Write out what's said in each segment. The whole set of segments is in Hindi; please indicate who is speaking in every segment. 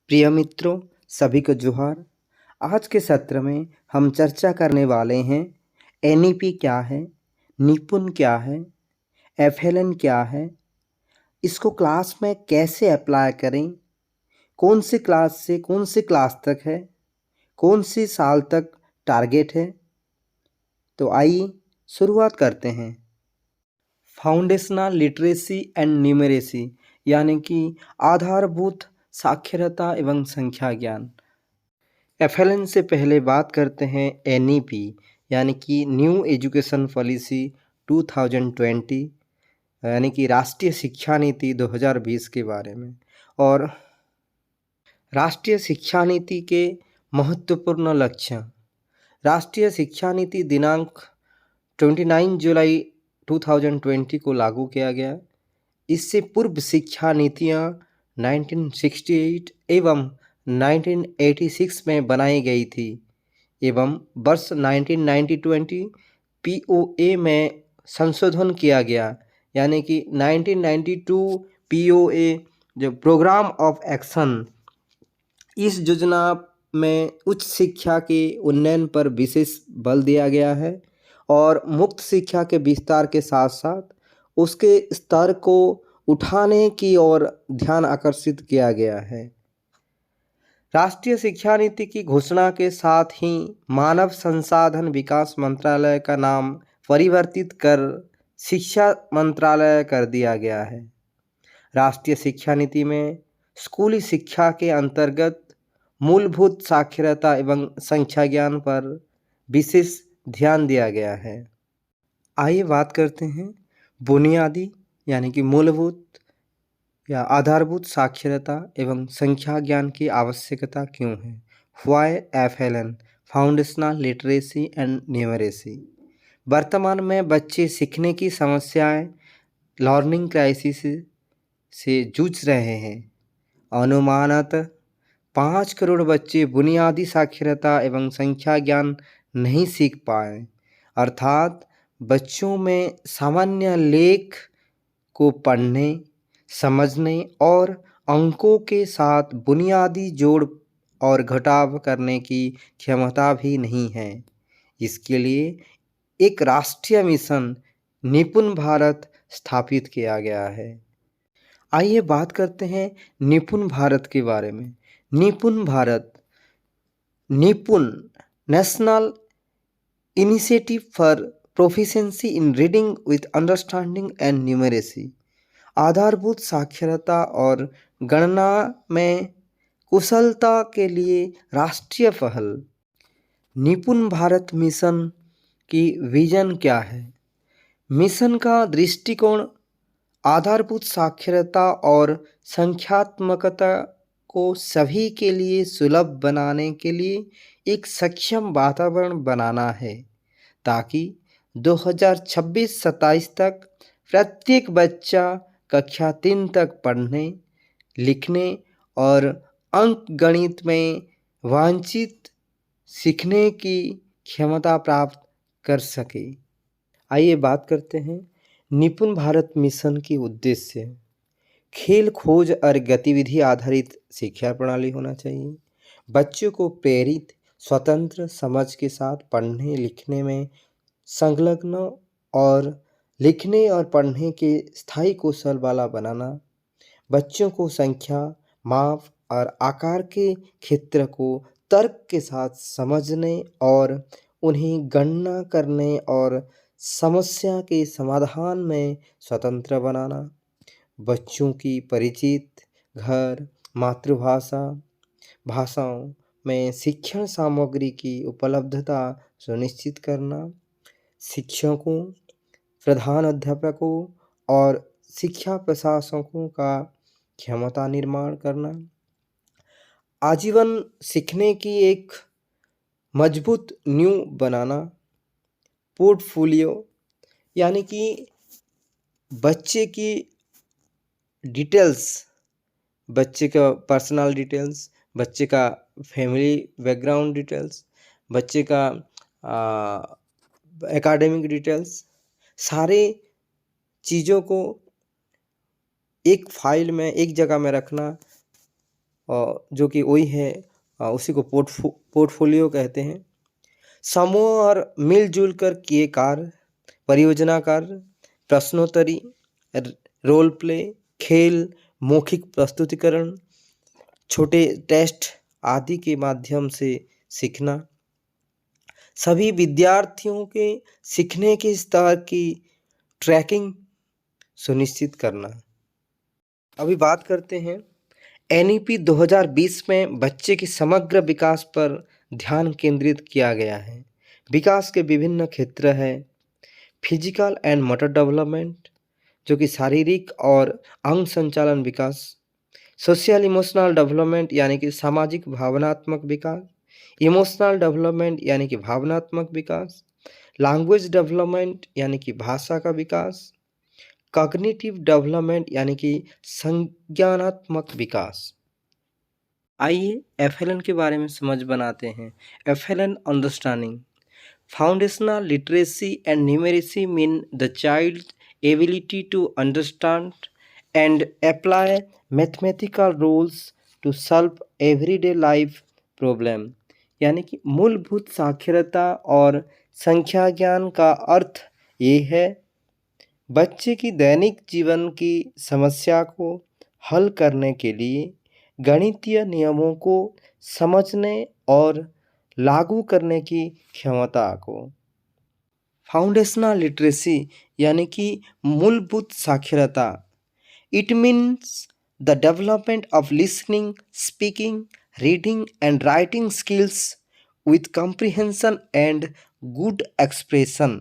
Speaker 1: प्रिय मित्रों, सभी को जोहार। आज के सत्र में हम चर्चा करने वाले हैं एनईपी क्या है, निपुण क्या है, एफएलएन क्या है, इसको क्लास में कैसे अप्लाई करें, कौन सी क्लास से कौन सी क्लास तक है, कौन सी साल तक टारगेट है। तो आइए शुरुआत करते हैं। फाउंडेशनल लिटरेसी एंड न्यूमरेसी यानी कि आधारभूत साक्षरता एवं संख्या ज्ञान। एफएलएन से पहले बात करते हैं एनईपी यानी कि न्यू एजुकेशन पॉलिसी 2020 यानी कि राष्ट्रीय शिक्षा नीति 2020 के बारे में। और राष्ट्रीय शिक्षा नीति के महत्वपूर्ण लक्ष्य। राष्ट्रीय शिक्षा नीति दिनांक 29 जुलाई 2020 को लागू किया गया। इससे पूर्व शिक्षा नीतियाँ 1968 एवं 1986 में बनाई गई थी एवं वर्ष 1990-20 पीओए में संशोधन किया गया, यानी कि 1992 पीओए जो प्रोग्राम ऑफ एक्शन, इस योजना में उच्च शिक्षा के उन्नयन पर विशेष बल दिया गया है और मुक्त शिक्षा के विस्तार के साथ साथ उसके स्तर को उठाने की ओर ध्यान आकर्षित किया गया है। राष्ट्रीय शिक्षा नीति की घोषणा के साथ ही मानव संसाधन विकास मंत्रालय का नाम परिवर्तित कर शिक्षा मंत्रालय कर दिया गया है। राष्ट्रीय शिक्षा नीति में स्कूली शिक्षा के अंतर्गत मूलभूत साक्षरता एवं संख्या ज्ञान पर विशेष ध्यान दिया गया है। आइए बात करते हैं बुनियादी यानी कि मूलभूत या आधारभूत साक्षरता एवं संख्या ज्ञान की आवश्यकता क्यों है। Why FLN foundational literacy and numeracy. वर्तमान में बच्चे सीखने की समस्याएं लर्निंग क्राइसिस से जूझ रहे हैं। अनुमानतः 5 करोड़ बच्चे बुनियादी साक्षरता एवं संख्या ज्ञान नहीं सीख पाए, अर्थात बच्चों में सामान्य लेख को पढ़ने, समझने और अंकों के साथ बुनियादी जोड़ और घटाव करने की क्षमता भी नहीं है। इसके लिए एक राष्ट्रीय मिशन निपुण भारत स्थापित किया गया है। आइए बात करते हैं निपुण भारत के बारे में। निपुण भारत, निपुण national initiative for proficiency in reading with understanding and numeracy, आधारभूत साक्षरता और गणना में कुशलता के लिए राष्ट्रीय पहल। निपुण भारत मिशन की विजन क्या है। मिशन का दृष्टिकोण आधारभूत साक्षरता और संख्यात्मकता को सभी के लिए सुलभ बनाने के लिए एक सक्षम वातावरण बनाना है, ताकि 2026-27 तक प्रत्येक बच्चा कक्षा 3 तक पढ़ने, लिखने और अंकगणित में वांछित सीखने की क्षमता प्राप्त कर सके। आइए बात करते हैं निपुण भारत मिशन की उद्देश्य। खेल, खोज और गतिविधि आधारित शिक्षा प्रणाली होना चाहिए। बच्चों को प्रेरित, स्वतंत्र समझ के साथ पढ़ने लिखने में संलग्न और लिखने और पढ़ने के स्थायी कौशल वाला बनाना। बच्चों को संख्या, माप और आकार के क्षेत्र को तर्क के साथ समझने और उन्हें गणना करने और समस्या के समाधान में स्वतंत्र बनाना। बच्चों की परिचित घर, मातृभाषा भाषाओं में शिक्षण सामग्री की उपलब्धता सुनिश्चित करना। शिक्षकों, प्रधान अध्यापकों और शिक्षा प्रशासकों का क्षमता निर्माण करना। आजीवन सीखने की एक मजबूत नींव बनाना। पोर्टफोलियो यानी कि बच्चे की डिटेल्स, बच्चे का पर्सनल डिटेल्स, बच्चे का फैमिली बैकग्राउंड डिटेल्स, बच्चे का एकेडमिक डिटेल्स, सारे चीज़ों को एक फाइल में, एक जगह में रखना जो कि वही है, उसी को पोर्टफोलियो कहते हैं। समूह और मिलजुल कर किए कार्य, परियोजना कार्य, प्रश्नोत्तरी, रोल प्ले, खेल, मौखिक प्रस्तुतिकरण, छोटे टेस्ट आदि के माध्यम से सीखना, सभी विद्यार्थियों के सीखने के स्तर की ट्रैकिंग सुनिश्चित करना। अभी बात करते हैं एनईपी 2020 में बच्चे के समग्र विकास पर ध्यान केंद्रित किया गया है। विकास के विभिन्न क्षेत्र हैं। फिजिकल एंड मोटर डेवलपमेंट, जो कि शारीरिक और अंग संचालन विकास। सोशल इमोशनल डेवलपमेंट यानी कि सामाजिक भावनात्मक विकास। इमोशनल डेवलपमेंट यानी कि भावनात्मक विकास। लैंग्वेज डेवलपमेंट यानी कि भाषा का विकास। कॉग्निटिव डेवलपमेंट यानी कि संज्ञानात्मक विकास। आइए एफएलएन के बारे में समझ बनाते हैं। FLN understanding foundational literacy and numeracy mean the child ability to understand and apply mathematical rules to solve everyday life problem. यानी कि मूलभूत साक्षरता और संख्या ज्ञान का अर्थ ये है बच्चे की दैनिक जीवन की समस्या को हल करने के लिए गणितीय नियमों को समझने और लागू करने की क्षमता को। फाउंडेशनल लिटरेसी यानी कि मूलभूत साक्षरता। It means the development of listening, speaking, reading and writing skills with comprehension and good expression.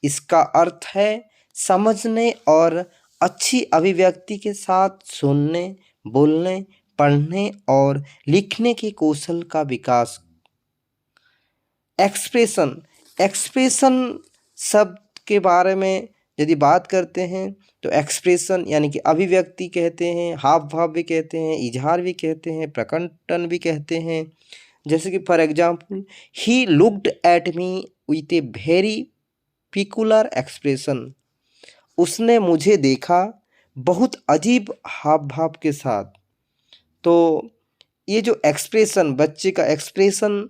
Speaker 1: इसका अर्थ है समझने और अच्छी अभिव्यक्ति के साथ सुनने, बोलने, पढ़ने और लिखने के कौशल का विकास। एक्सप्रेशन शब्द के बारे में यदि बात करते हैं तो एक्सप्रेशन यानी कि अभिव्यक्ति कहते हैं, हाव भाव भी कहते हैं, इजहार भी कहते हैं, प्रकटन भी कहते हैं। जैसे कि for example, he looked at me with a very peculiar expression. उसने मुझे देखा बहुत अजीब हाव भाव के साथ। तो ये जो एक्सप्रेशन, बच्चे का एक्सप्रेशन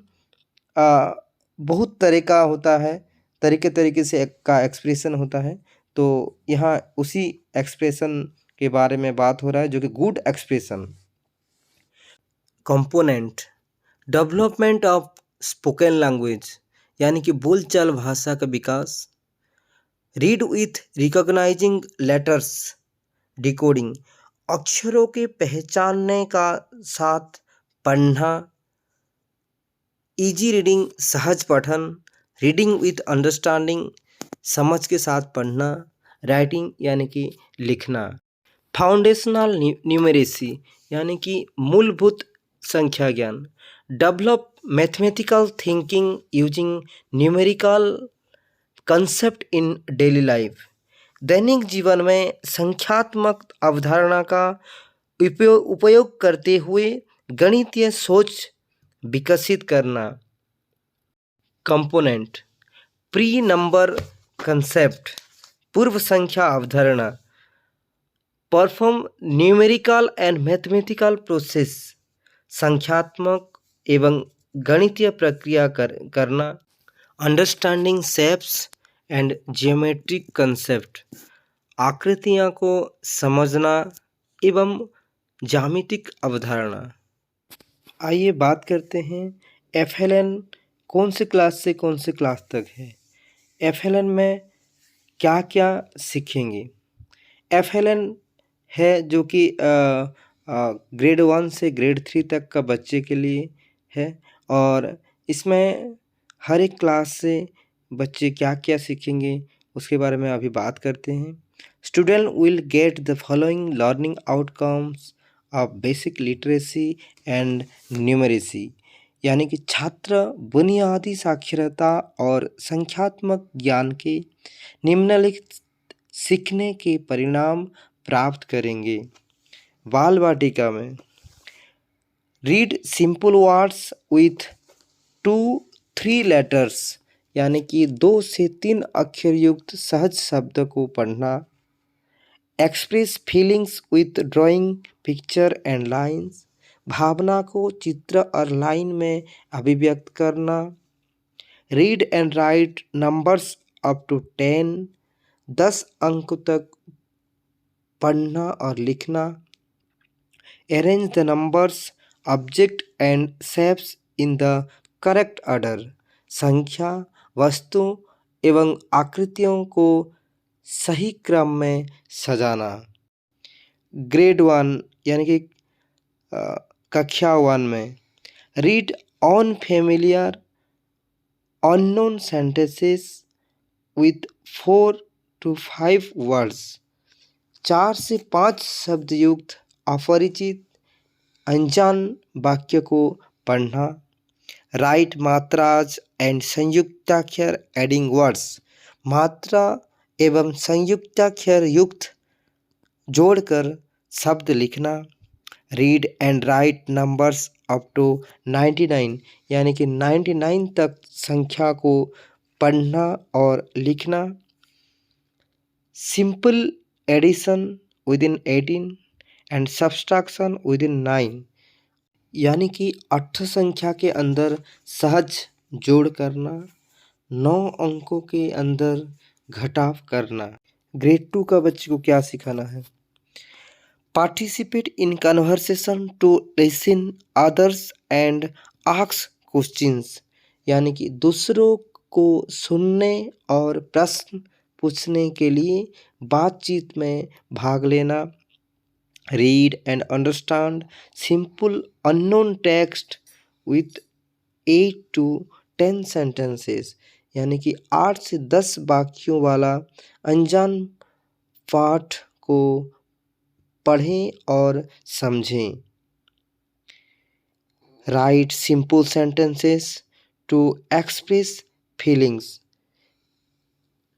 Speaker 1: बहुत तरह का होता है, तरीके से का एक्सप्रेशन होता है। तो यहाँ उसी एक्सप्रेशन के बारे में बात हो रहा है जो कि good expression. Component development of spoken language यानी कि बोलचाल भाषा का विकास। Read with recognizing letters, decoding अक्षरों के पहचानने का साथ पढ़ना। इजी रीडिंग सहज पठन। रीडिंग विथ अंडरस्टैंडिंग समझ के साथ पढ़ना। राइटिंग यानी कि लिखना। फाउंडेशनल न्यूमेरेसी यानी कि मूलभूत संख्या ज्ञान। Develop mathematical thinking using numerical concept in daily life. दैनिक जीवन में संख्यात्मक अवधारणा का उपयोग करते हुए गणितीय सोच विकसित करना। कंपोनेंट प्री नंबर कंसेप्ट पूर्व संख्या अवधारणा। Perform numerical and mathematical process संख्यात्मक एवं गणितीय प्रक्रिया करना। Understanding shapes and geometric concept आकृतियाँ को समझना एवं ज्यामितिक अवधारणा। आइए बात करते हैं एफएलएन कौन से क्लास से कौन से क्लास तक है। एफएलएन में क्या क्या सीखेंगे। एफएलएन है जो कि ग्रेड 1 से ग्रेड 3 तक का बच्चे के लिए है और इसमें हर एक क्लास से बच्चे क्या क्या सीखेंगे उसके बारे में अभी बात करते हैं। Student will get the following learning outcomes of basic literacy and numeracy यानी कि छात्र बुनियादी साक्षरता और संख्यात्मक ज्ञान के निम्नलिखित सीखने के परिणाम प्राप्त करेंगे। बाल वाटिका में read simple words with 2-3 letters यानी कि 2 से 3 अक्षर युक्त सहज शब्द को पढ़ना। Express feelings with drawing picture and lines भावना को चित्र और लाइन में अभिव्यक्त करना। Read and write numbers up to 10, 10 अंक तक पढ़ना और लिखना। Arrange the numbers, object and shapes in the correct order, संख्या, वस्तु एवं आकृतियों को सही क्रम में सजाना। ग्रेड 1 यानी कि कक्षा 1 में read on familiar unknown sentences with 4 to 5 words, 4 से 5 शब्द युक्त अपरिचित अनजान वाक्य को पढ़ना। राइट मात्राज एंड संयुक्ताक्षर एडिंग वर्ड्स, मात्रा एवं संयुक्ताक्षर युक्त जोड़कर शब्द लिखना। Read and write numbers up to 99 यानी कि 99 तक संख्या को पढ़ना और लिखना। Simple addition within 18 and subtraction within 9 यानी कि 8 संख्या के अंदर सहज जोड़ करना, 9 अंकों के अंदर घटाव करना। ग्रेड 2 का बच्चे को क्या सिखाना है? Participate in conversation to listen others and ask questions यानी कि दूसरों को सुनने और प्रश्न पूछने के लिए बातचीत में भाग लेना। Read and understand simple unknown text with 8 to 10 sentences यानी कि 8 से 10 वाक्यों वाला अनजान पाठ को पढ़ें और समझें। Write simple sentences to express feelings,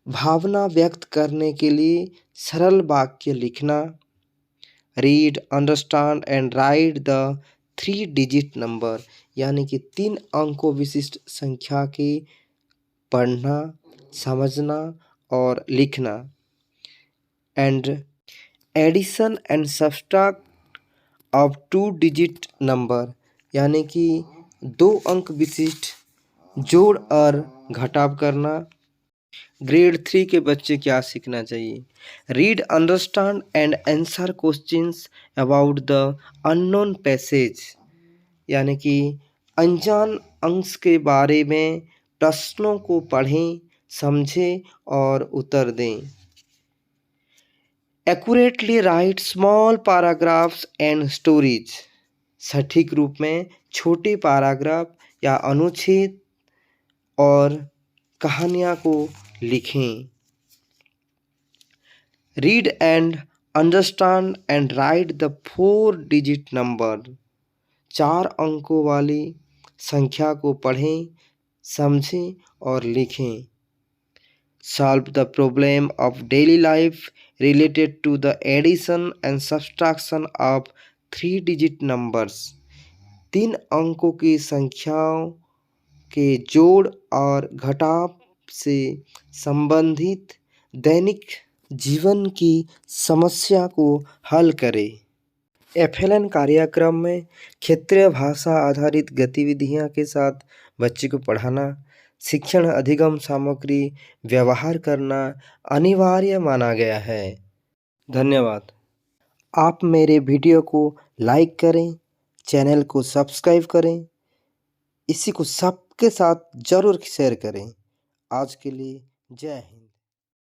Speaker 1: भावना व्यक्त करने के लिए सरल वाक्य लिखना। Read understand and write the 3 digit number यानी कि 3 अंकों विशिष्ट संख्या के पढ़ना, समझना और लिखना। And addition and subtract of 2 digit number यानी कि 2 अंक विशिष्ट जोड़ और घटाव करना। ग्रेड 3 के बच्चे क्या सीखना चाहिए? Read understand and answer questions about the unknown passage यानी कि अनजान अंश के बारे में प्रश्नों को पढ़ें, समझें और उत्तर दें। Accurately right small paragraphs and stories, सटीक रूप में छोटे पैराग्राफ या अनुच्छेद और कहानियाँ को लिखें। Read and understand and write the 4 digit number, 4 अंकों वाली संख्या को पढ़ें, समझें और लिखें। Solve the problem of daily life related to the addition and subtraction of 3 digit numbers, 3 अंकों की संख्याओं के जोड़ और घटाव से संबंधित दैनिक जीवन की समस्या को हल करें। एफएलएन कार्यक्रम में क्षेत्रीय भाषा आधारित गतिविधियां के साथ बच्चे को पढ़ाना, शिक्षण अधिगम सामग्री व्यवहार करना अनिवार्य माना गया है। धन्यवाद। आप मेरे वीडियो को लाइक करें, चैनल को सब्सक्राइब करें, इसी को सबके साथ ज़रूर शेयर करें। आज के लिए जय हिंद।